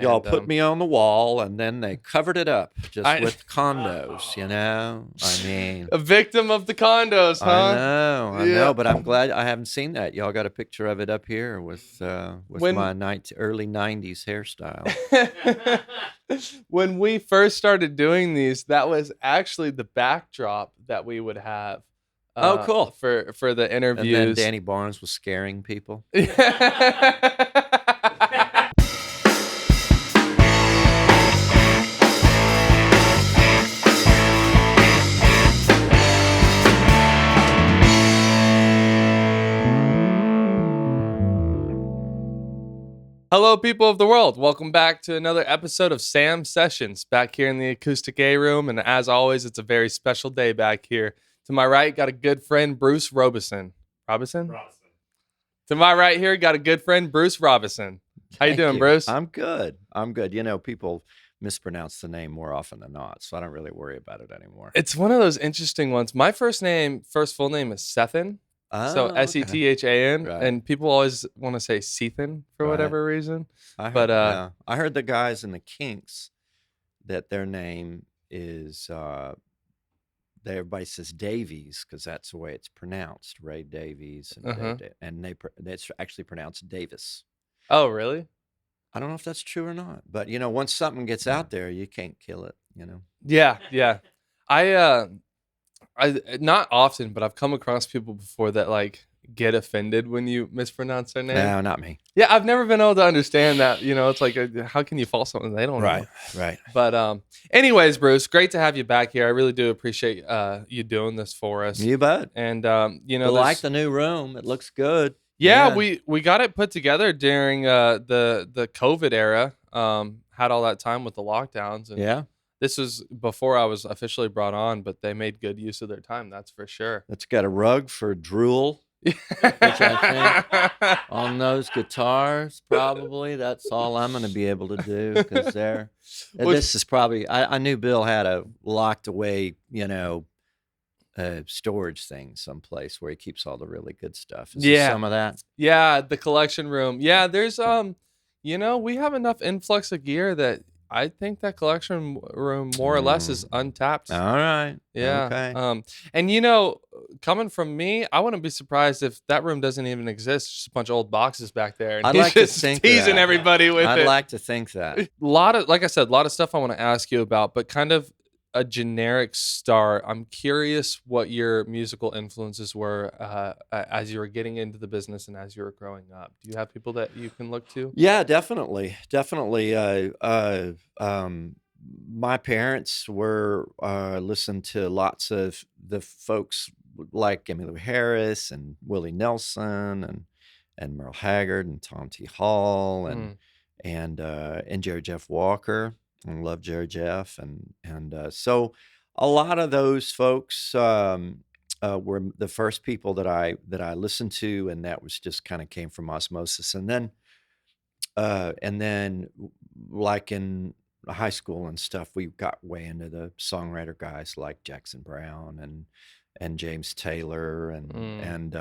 Y'all And put me on the wall, and then they covered it up just I with condos, you know? I mean, a victim of the condos, huh? I know, Yeah. but I'm glad I haven't seen that. Y'all got a picture of it up here with When my early 90s hairstyle. when we first started doing these, that was actually the backdrop that we would have Oh, cool. for the And then interviews. Danny Barnes was scaring people. Hello, people of the world. Welcome back to another episode of Sam Sessions, back here in the Acoustic A Room. And as always, it's a very special day back here. To my right, got a good friend, Bruce Robison. Robison? To my right here, got a good friend, Bruce Robison. How you Thank doing, Bruce? I'm good. I'm good. You know, people mispronounce the name more often than not, so I don't really worry about it anymore. It's one of those interesting ones. My first full name is Sethan. So Oh, okay. Sethan. Right. And people always want to say Sethan for Right. whatever reason. I heard, But I heard the guys in the Kinks that their name is everybody says Davies because that's the way it's pronounced, Ray Davies, and it's actually pronounced Davis. Oh, really? I don't know if that's true or not, but you know, once something gets out there, you can't kill it. You know. Yeah. I not often, but I've come across people before that like get offended when you mispronounce their name. No, not me. Yeah, I've never been able to understand that. You know, it's like, how can you fault something they don't know? Right. But anyways, Bruce, great to have you back here. I really do appreciate you doing this for us. You bet. And you know, I like the new room. It looks good. Yeah, we got it put together during the COVID era. Had all that time with the lockdowns, and Yeah. this was before I was officially brought on, but they made good use of their time. That's for sure. It's got a rug for drool, which I think on those guitars, probably that's all I'm going to be able to do because this is probably, I knew Bill had a locked away, you know, storage thing someplace where he keeps all the really good stuff. Is there some of that? Yeah, the collection room. Yeah, there's you know, we have enough influx of gear that I think that collection room more or less is untapped. All right. Yeah. Okay. And you know, coming from me, I wouldn't be surprised if that room doesn't even exist. Just a bunch of old boxes back there. And I'd he's like to just think teasing that. everybody with I'd it. like to think that. Like I said, a lot of stuff I want to ask you about, but kind of a generic start. I'm curious what your musical influences were as you were getting into the business and as you were growing up. Do you have people that you can look to? Yeah, definitely. My parents were listened to lots of the folks like Emmylou Harris and Willie Nelson and Merle Haggard and Tom T. Hall and Jerry Jeff Walker. I love Jerry Jeff and so a lot of those folks were the first people that I listened to, and that was just kind of came from osmosis. And then like in high school and stuff, we got way into the songwriter guys like Jackson Brown and James Taylor and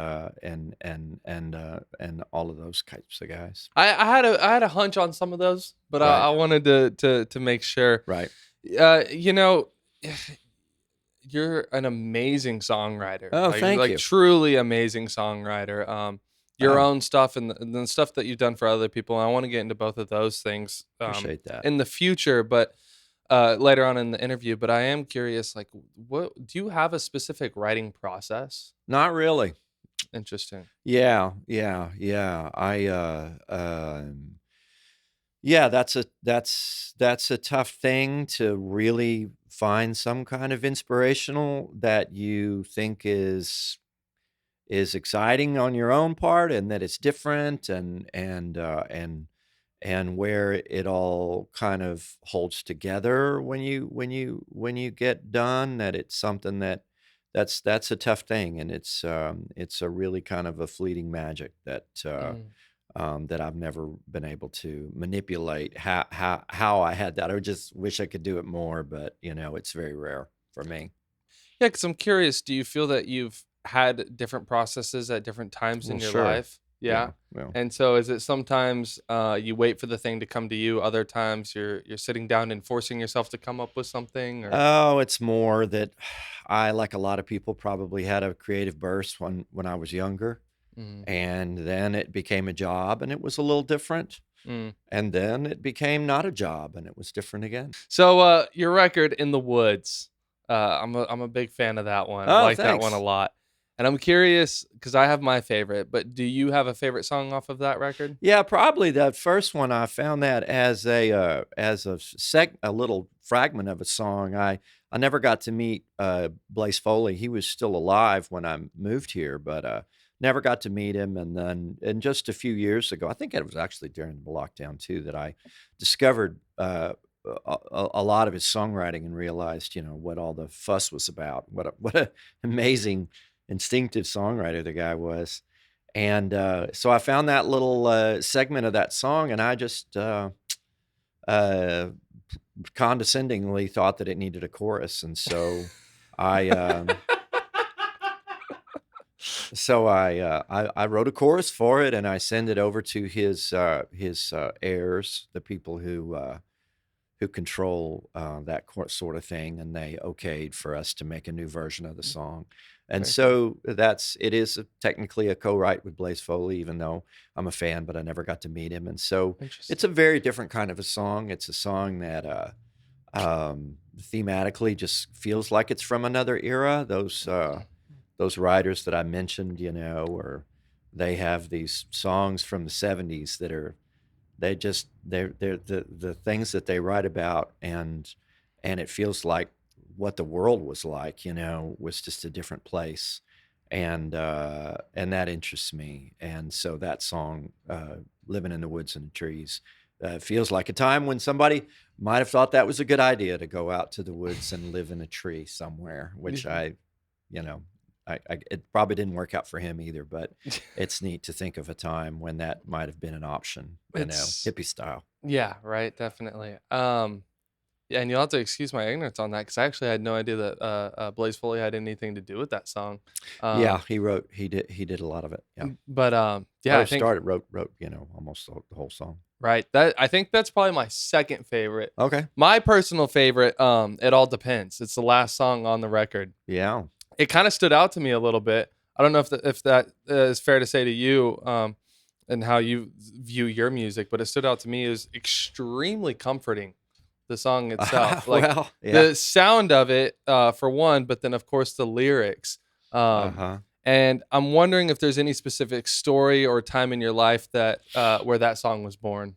all of those types of guys. I had a hunch on some of those, but Right. I wanted to make sure. Right. You know, you're an amazing songwriter. Oh, thank like you. Truly amazing songwriter. Your own stuff and the stuff that you've done for other people. And I want to get into both of those things Appreciate that. in the future, but later on in the interview. But I am curious, like, what do you have a specific writing process? Not really. Interesting. Yeah. Yeah, that's a tough thing to really find some kind of inspirational that you think is exciting on your own part, and that it's different, and where it all kind of holds together when you get done. That it's something that's a tough thing, and it's a really kind of a fleeting magic that that I've never been able to manipulate. How I had that, I just wish I could do it more, but you know, it's very rare for me. Yeah, because I'm curious. Do you feel that you've had different processes at different times in Well, your sure. life? Yeah. Yeah, well. And so is it sometimes you wait for the thing to come to you, other times you're sitting down and forcing yourself to come up with something or Oh, it's more that I, like a lot of people, probably had a creative burst when I was younger, mm, and then it became a job, and it was a little different, mm. and then it became not a job, and it was different again. So your record In the Woods, I'm a big fan of that one. Oh, Like that one a thanks. lot. And I'm curious because I have my favorite, but do you have a favorite song off of that record? Yeah, probably that first one. I found that as a little fragment of a song. I never got to meet Blaze Foley. He was still alive when I moved here, but never got to meet him. And then, and just a few years ago, I think it was actually during the lockdown too, that I discovered a lot of his songwriting and realized, what all the fuss was about. What a amazing, instinctive songwriter the guy was. And, so I found that little, segment of that song, and I just, uh, condescendingly thought that it needed a chorus, and so I, I wrote a chorus for it, and I sent it over to his heirs, the people who control, that sort of thing, and they okayed for us to make a new version of the song. And Very cool. so it is technically a co-write with Blaze Foley, even though I'm a fan, but I never got to meet him. And so it's a Interesting. very different kind of a song. It's a song that thematically just feels like it's from another era. Those writers that I mentioned, or they have these songs from the '70s that are they're the things that they write about, and it feels like what the world was like, was just a different place. And that interests me. And so that song, Living in the Woods and the Trees, feels like a time when somebody might have thought that was a good idea to go out to the woods and live in a tree somewhere, which you know, it probably didn't work out for him either, but it's neat to think of a time when that might have been an option, It's hippie style. yeah, right, definitely. Yeah, and you'll have to excuse my ignorance on that because I actually had no idea that Blaze Foley had anything to do with that song. Yeah, Um, he did a lot of it. Yeah. but yeah, I Or think wrote, almost the whole song. right that I think that's probably my second favorite. Okay. My personal favorite, it all depends. It's the last song on the record. Yeah. It kind of stood out to me a little bit. I don't know if that is fair to say to you, and how you view your music, but it stood out to me as extremely comforting. The song itself, like Well, yeah. the sound of it, for one, but then of course the lyrics. Um, Uh-huh. and I'm wondering if there's any specific story or time in your life that where that song was born.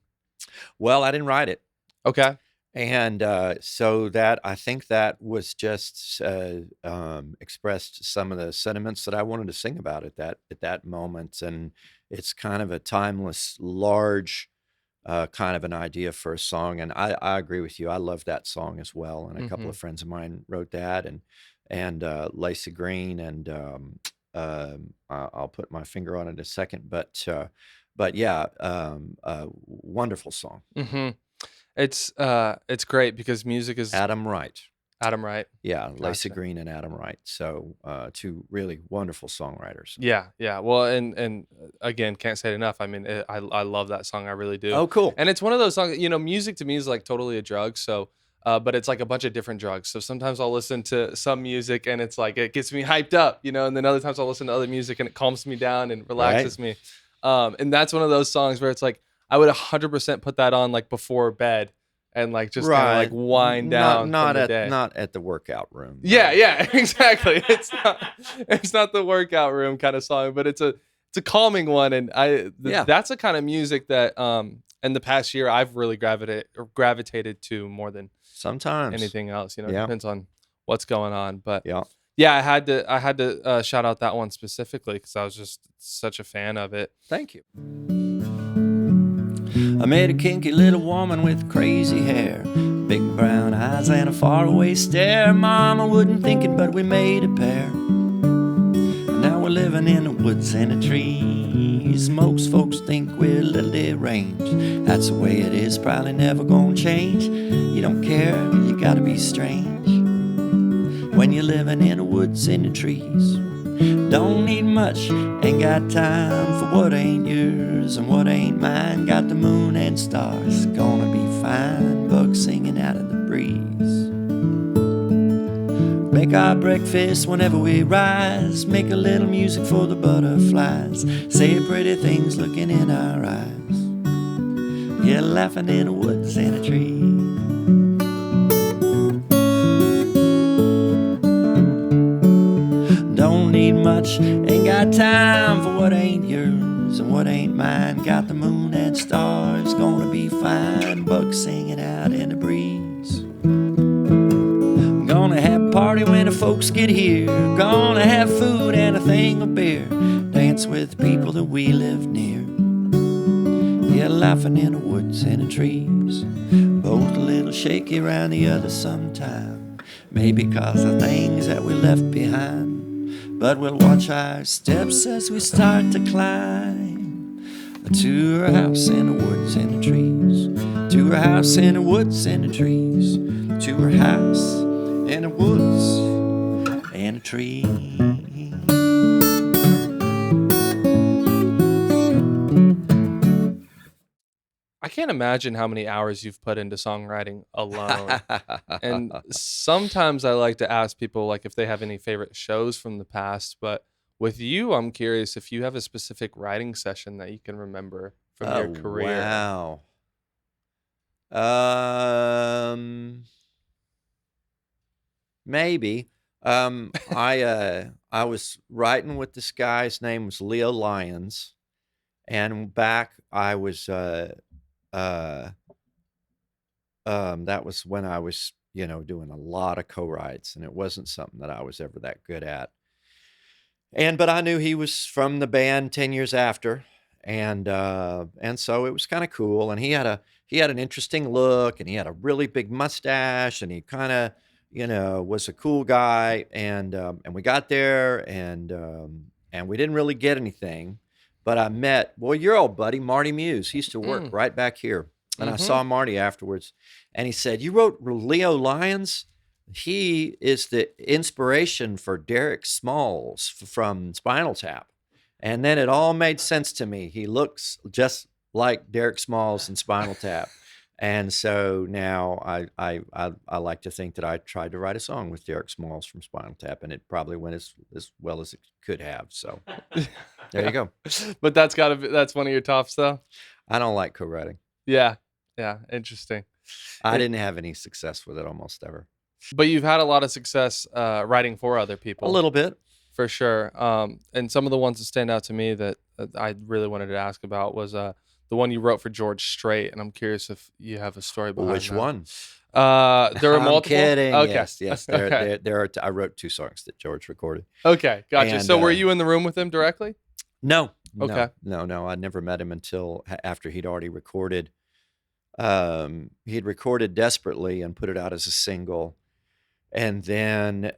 Well, I didn't write it. Okay. And, so that I think that was just, expressed some of the sentiments that I wanted to sing about at that moment, and it's kind of a timeless, large, kind of an idea for a song, and I agree with you. I love that song as well, and a couple Hmm. of friends of mine wrote that, and Lacey Green, and I'll put my finger on it in a second, but yeah, wonderful song. Hmm. It's great because music is Adam Wright. Adam Wright. Yeah, Lacey Gotcha. Green and Adam Wright. So, two really wonderful songwriters. Yeah, yeah. Well, and again, can't say it enough. I mean, I love that song. I really do. Oh, cool. And it's one of those songs. Music to me is like totally a drug. So, but it's like a bunch of different drugs. So sometimes I'll listen to some music and it's like it gets me hyped up, and then other times I'll listen to other music and it calms me down and Right? relaxes me. And that's one of those songs where it's like I would 100% put that on like before bed and like just kind of like Right. wind Not down from not the at day. not at the workout room, Yeah, no. yeah, exactly. It's not the workout room kind of song, but it's a calming one, and Yeah, that's a kind of music that in the past year I've really gravitated to more than sometimes. anything else. It Yeah, depends on what's going on, but yeah. yeah, I had to shout out that one specifically because I was just such a fan of it. Thank you. I met a kinky little woman with crazy hair, big brown eyes and a faraway stare. Mama wouldn't think it, but we made a pair. Now we're living in the woods and the trees. Most folks think we're a little deranged. That's the way it is, probably never gonna change. You don't care, you gotta be strange when you're living in the woods and the trees. Don't need much, ain't got time for what ain't yours and what ain't mine. Got the moon and stars, gonna be fine. Bugs singing out in the breeze. Make our breakfast whenever we rise. Make a little music for the butterflies. Say pretty things looking in our eyes. Yeah, laughing in the woods and a tree. Don't need much, ain't got time for what ain't yours and what ain't mine. Got the moon and stars, gonna be fine. Bugs singing out in the breeze. Gonna have a party when the folks get here. Gonna have food and a thing of beer. Dance with people that we live near. Yeah, laughing in the woods and the trees. Both a little shaky around the other sometime. Maybe cause of things that we left behind. But we'll watch our steps as we start to climb to her house in the woods and the trees. To her house in the woods and the trees. To her house in the woods and the trees. I can't imagine how many hours you've put into songwriting alone. And sometimes I like to ask people like if they have any favorite shows from the past, but with you, I'm curious if you have a specific writing session that you can remember from Oh, your career. wow. Um, maybe. I was writing with this guy. His name was Leo Lyons, and back I was uh that was when I was doing a lot of co-writes, and it wasn't something that I was ever that good at. But I knew he was from the band 10 years after, and so it was kinda cool, and he had an interesting look, and he had a really big mustache, and he kinda, was a cool guy, and we got there, and we didn't really get anything, but I met your old buddy, Marty Muse. He used to work Mm, right back here, and I mhm. saw Marty afterwards, and he said, "You wrote Leo Lyons?" He is the inspiration for Derek Smalls from Spinal Tap. And then it all made sense to me. He looks just like Derek Smalls in Spinal Tap. And so now I like to think that I tried to write a song with Derek Smalls from Spinal Tap, and it probably went as well as it could have. So there you Yeah. go. But that's one of your tops though? I don't like co-writing. Yeah. Yeah, interesting. I It didn't have any success with it almost ever. but you've had a lot of success, writing for other A people. little bit. For sure. And some of the ones that stand out to me that I really wanted to ask about was the one you wrote for George Strait, and I'm curious if you have a story behind Which that. one? There were I'm multiple. kidding. Okay, Yes, yes. okay, There are. I wrote two songs that George recorded, okay, gotcha. and So were you in the room with him directly? no, Okay. no. I never met him until after he'd already recorded. He'd recorded "Desperately" and put it out as a single, and then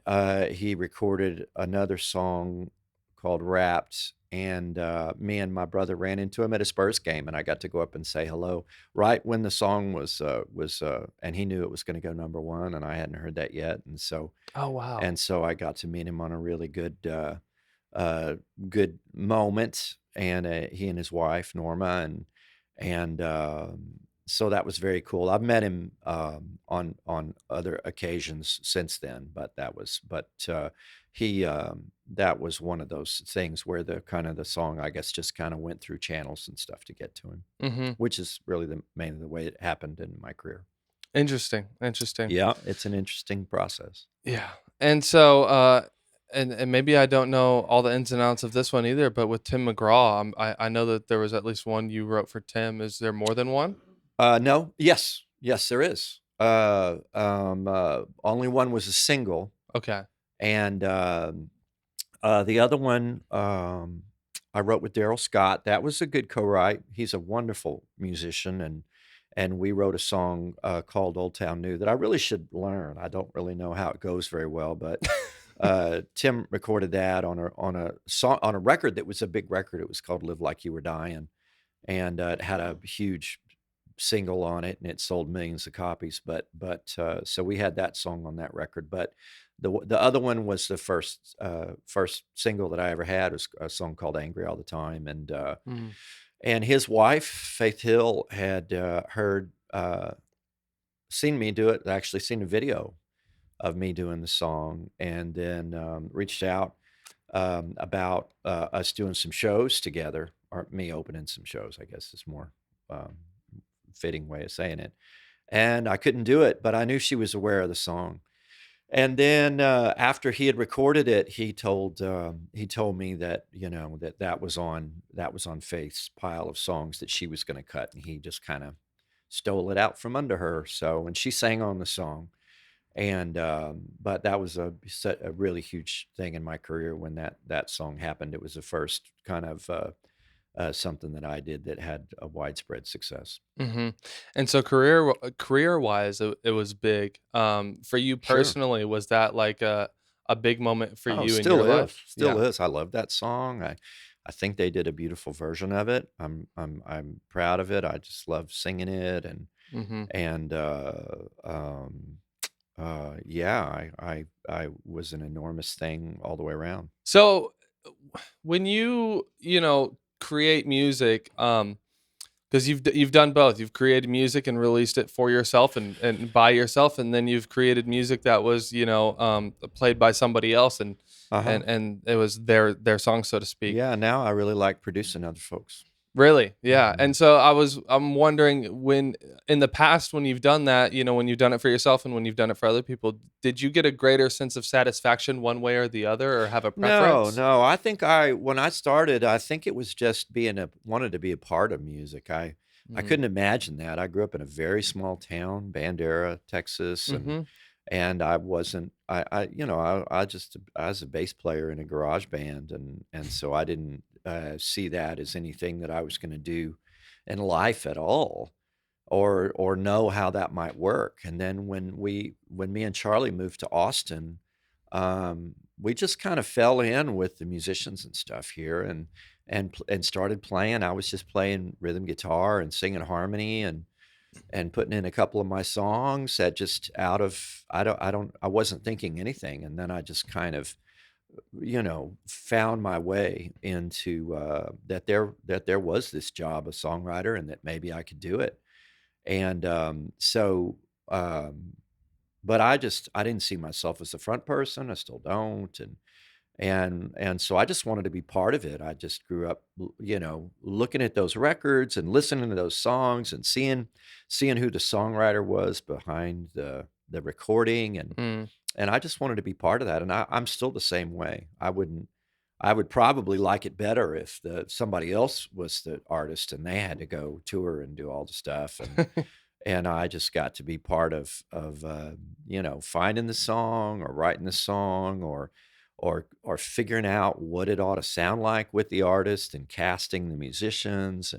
he recorded another song called "Wrapped." And me and my brother ran into him at a Spurs game, and I got to go up and say hello right when the song and he knew it was going to go number one, and I hadn't heard that yet, Oh wow. and so I got to meet him on a really uh, good moment, and he and his wife Norma, and so that was very cool. I've met him on other occasions since then, but he that was one of those things where the kind of the song I guess just kind of went through channels and stuff to get to him, Mm-hmm. which is really mainly the way it happened in my career. Interesting. Interesting. Yeah, it's an interesting process. Yeah. And so, and maybe I don't know all the ins and outs of this one either, but with Tim McGraw, I know that there was at least one you wrote for Tim. Is there more than one? No. Yes. Yes, there is. Only one was a single, Okay. and, the other one, I wrote with Daryl Scott. That was a good co-write. He's a wonderful musician, and we wrote a song, called Old Town New that I really should learn. I don't really know how it goes very well, but, Tim recorded that on a record that was a big record. It was called Live Like You Were Dying, and, it had a huge single on it, and it sold millions of copies. But so we had that song on that record. But the other one was the first single that I ever had, was a song called "Angry All the Time," Mm. and his wife Faith Hill had heard seen me do it, actually seen a video of me doing the song, and then reached out about us doing some shows together, or me opening some shows, I guess is more um, fitting way of saying it. And I couldn't do it, but I knew she was aware of the song. And then after he had recorded it, he told me that, that was on Faith's pile of songs that she was going to cut, and he just kind of stole it out from under her. So, and she sang on the song, and but that was a really huge thing in my career when that song happened. It was the first kind of something that I did that had a widespread success. Mhm. And so career-wise, it was big. For you Sure. personally, was that like a big moment for Oh, you in your still is, life? still Yeah. is. I love that song. I think they did a beautiful version of it. I'm proud of it. I just love singing it, Mhm. and yeah, I was an enormous thing all the way around. So, when you create music, because you've done both. You've created music and released it for yourself and by yourself, and then you've created music that was, played by somebody else, and Uh huh. and and it was their song, so to speak. Yeah, now I really like producing other folks. Really? Yeah. Mhm. And so I'm wondering, when in the past when you've done that, when you've done it for yourself and when you've done it for other people, did you get a greater sense of satisfaction one way or the other, or have a No, preference? no, I think when I started, I think it was just being wanted to be a part of music. I Mm. couldn't imagine that. I grew up in a very small town, Bandera, Texas, Mhm. and I wasn't I was a bass player in a garage band, and so I didn't see that as anything that I was going to do in life at all, or know how that might work. And then when me and Charlie moved to Austin, we just kind of fell in with the musicians and stuff here, and started playing. I was just playing rhythm guitar and singing harmony, and putting in a couple of my songs that just out of I wasn't thinking anything, and then I just kind of found my way into that there was this job, a songwriter, and that maybe I could do it. And um, but I didn't see myself as the front person. I still don't, and so I just wanted to be part of it. I just grew up, looking at those records and listening to those songs and seeing who the songwriter was behind the recording, Mm. and I just wanted to be part of that. And I'm still the same way. I would probably like it better if somebody else was the artist and they had to go tour and do all the stuff, and I just got to be part of finding the song or writing the song, or figuring out what it ought to sound like with the artist, and casting the musicians,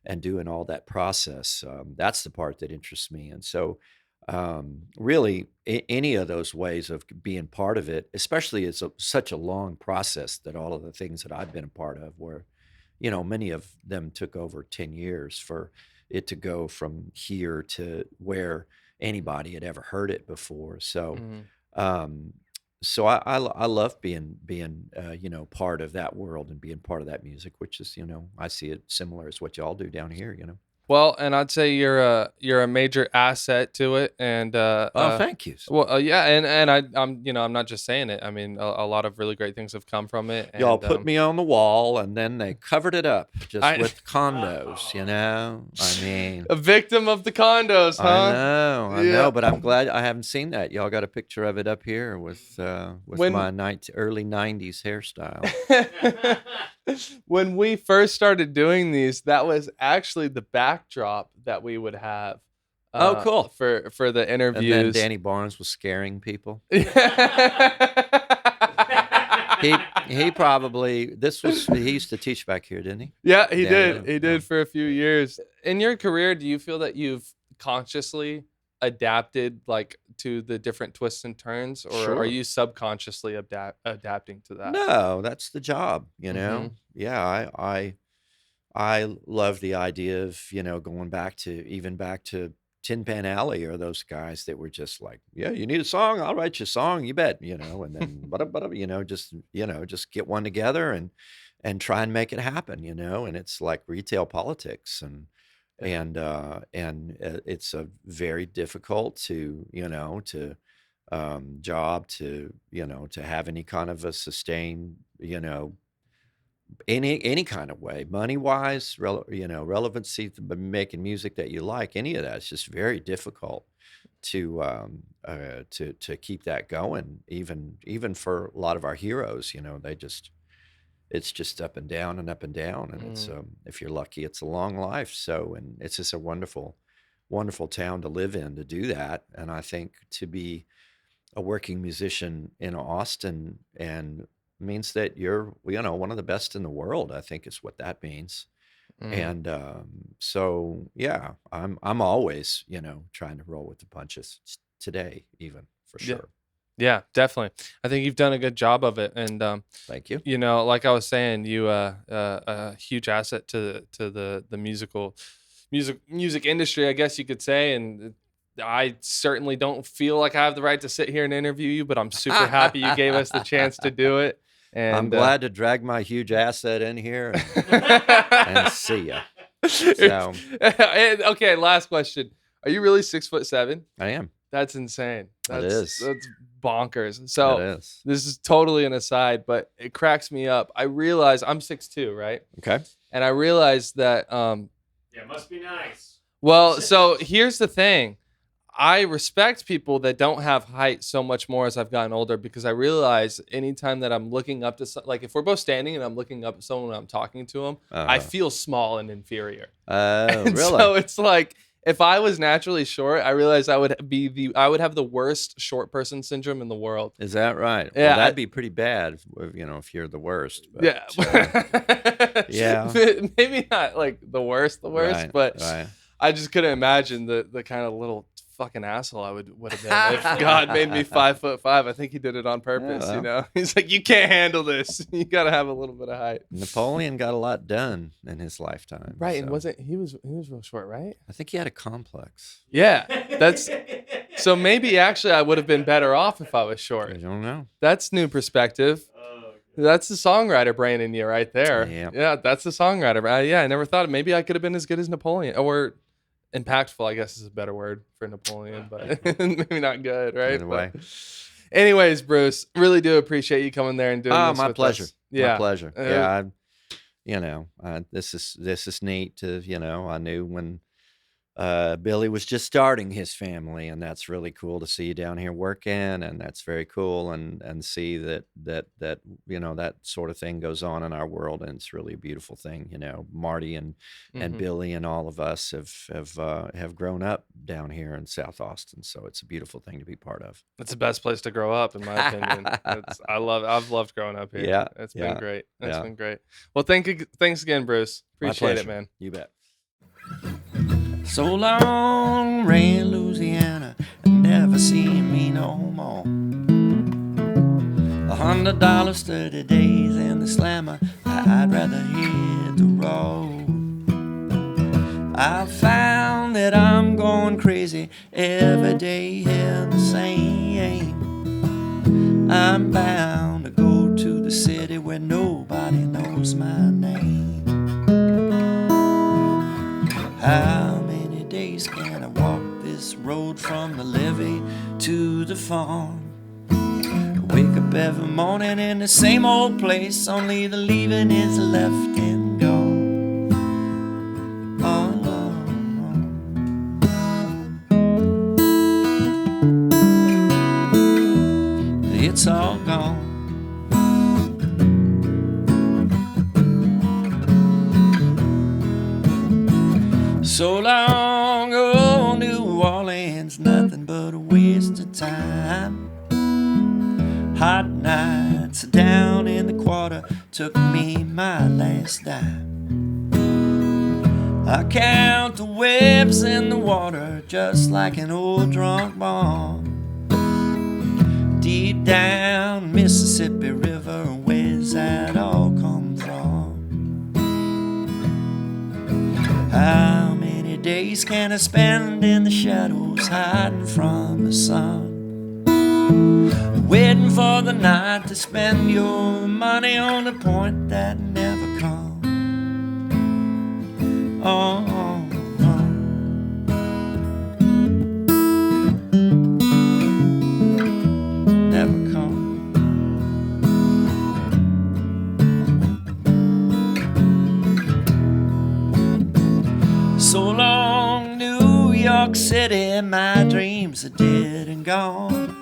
and doing all that process. That's the part that interests me. And so really any of those ways of being part of it, especially it's such a long process, that all of the things that I've been a part of, where many of them took over 10 years for it to go from here to where anybody had ever heard it before. So, Mhm. um, I love being part of that world and being part of that music, which is I see it similar as what y'all do down here. Well, and I'd say you're a major asset to it, and Oh, thank you. well, yeah, and I'm not just saying it. I mean, a lot of really great things have come from it, Y'all and put me on the wall, and then they covered it up just I with condos. I mean, a victim of the condos, huh? I Yeah. know, but I'm glad I haven't seen that. Y'all got a picture of it up here with When my early '90s hairstyle. when we first started doing these, that was actually the backdrop that we would have Oh, cool. for the And then interviews. Danny Barnes was scaring people. Yeah, He probably he used to teach back here, didn't he? he Danny did. did. He Yeah. did for a few years. In your career, do you feel that you've consciously adapted like to the different twists and turns, or are Sure. you subconsciously adapting to that? No, that's the job. Mhm. Yeah, I love the idea of, going back to Tin Pan Alley or those guys that were just like, "Yeah, you need a song? I'll write you a song, you bet," and then but just get one together and try and make it happen, and it's like retail politics Yeah. it's a very difficult job to have any kind of a sustained, any kind of way, money wise, relevancy, making music that you like, any of that. It's just very difficult to keep that going. Even for a lot of our heroes, it's just up and down and up and down, and it's Mm, if you're lucky, it's a long life. So, and it's just a wonderful, wonderful town to live in to do that. And I think to be a working musician in Austin and means that you're, one of the best in the world, I think is what that means. mm. And so yeah, I'm always, trying to roll with the punches today, even for Yeah. sure. Yeah, definitely. I think you've done a good job of it, and Thank you. like I was saying, you a huge asset to the music industry, I guess you could say. And I certainly don't feel like I have the right to sit here and interview you, but I'm super happy you gave us the chance to do it. I'm And glad to drag my huge asset in here and see ya. So okay, last question. Are you really 6'7"? I am. That's insane. It That's is. that's bonkers. It So is. this is totally an aside, but it cracks me up. I realize I'm 6'2", right? Okay. And I realized that Yeah, must be nice. well, so here's the thing. I respect people that don't have height so much more as I've gotten older, because I realize anytime that I'm looking up to like if we're both standing and I'm looking up at someone and I'm talking to them, I Uh, feel small and inferior. oh, And really? so it's like if I was naturally short, I realized I would have the worst short person syndrome in the world. Is that right? Well, Yeah, that'd be pretty bad, if you're the worst. But yeah. yeah, Maybe not like the worst, right, but right. I just couldn't imagine the kind of little fucking asshole I would have been if God made me 5'5". I think he did it on purpose, Yeah, well, He's like, you can't handle this. You got to have a little bit of height. Napoleon got a lot done in his lifetime. Right, and So wasn't he was real short, right? I think he had a complex. Yeah, that's so maybe actually I would have been better off if I was I short. don't know. That's new perspective. Oh, That's the songwriter brain in you right there. Yeah. Yeah, that's the songwriter. Yeah, I never thought maybe I could have been as good as Napoleon, or impactful, I guess is a better word for Napoleon, but maybe not good, right? Either way. But anyways, Bruce, really do appreciate you coming there and doing Oh, this my with pleasure. us. My Yeah. pleasure. Uh, Yeah, this is neat to, I knew when Billy was just starting his family, and that's really cool to see you down here working, and that's very cool, and see that that sort of thing goes on in our world, and it's really a beautiful thing. Marty and mhm. Billy and all of us have grown up down here in South Austin, so it's a beautiful thing to be part of. It's the best place to grow up, in my opinion. I've loved growing up here. Yeah, It's been yeah, great. It's yeah. been great. Well, thanks again, Bruce. My Appreciate it, pleasure. man. You bet. So long, Ray, Louisiana, never see me no more. $100, 30 days, and the slammer, I'd rather hit the road. I found that I'm going crazy every day in the same. I'm bound to go to the city where nobody knows my name. How many days can I walk this road from the levee to the farm? Wake up every morning in the same old place, only the leaving is left and gone. Oh, no, no. It's all gone. So long, oh, New Orleans, nothing but a waste of time. Hot nights down in the quarter took me my last dime. I count the waves in the water just like an old drunk bomb. Deep down Mississippi River, where's that all come from? How many days can I spend in the shadows, hiding from the sun, waiting for the night to spend your money on a point that never comes? Oh, oh, oh. Never comes. So long, New York City, my dreams are dead and gone.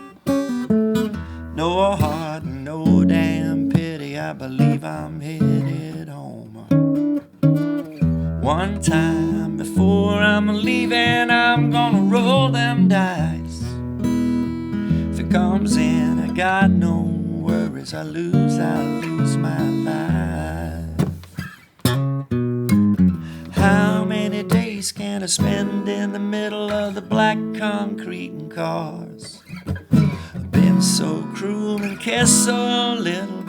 No heart, no damn pity, I believe I'm headed home. One time before I'm leaving, I'm gonna roll them dice. If it comes in, I got no worries, I lose my life. How many days can I spend in the middle of the black concrete and cars? Been so cruel and cared so little,